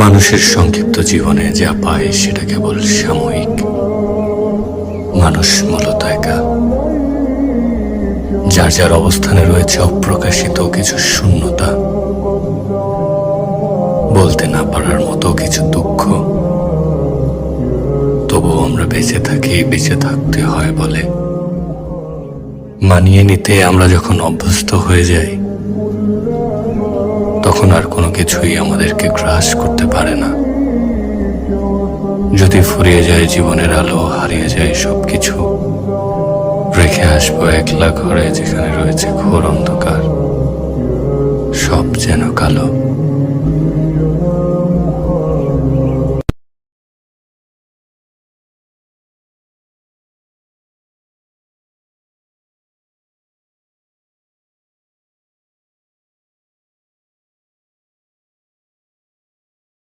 মানুষের সংক্ষিপ্ত জীবনে যা পায় সেটা কেবল সাময়িক। মানুষ মূলত একা, যার যার অবস্থানে রয়েছে অপ্রকাশিত কিছু শূন্যতা, বলতে না পারার মতো কিছু দুঃখ। তবুও আমরা বেঁচে থাকি, বেঁচে থাকতে হয় বলে। মানিয়ে নিতে আমরা যখন অভ্যস্ত হয়ে যাই, তখন আর কোনো কিছুই আমাদেরকে গ্রাস করতে পারে না। যদি ফুরিয়ে যায় জীবনের আলো, হারিয়ে যায় সবকিছু, রেখে আসবো একলা ঘরে যেখানে রয়েছে ঘোর অন্ধকার, সব যেন কালো।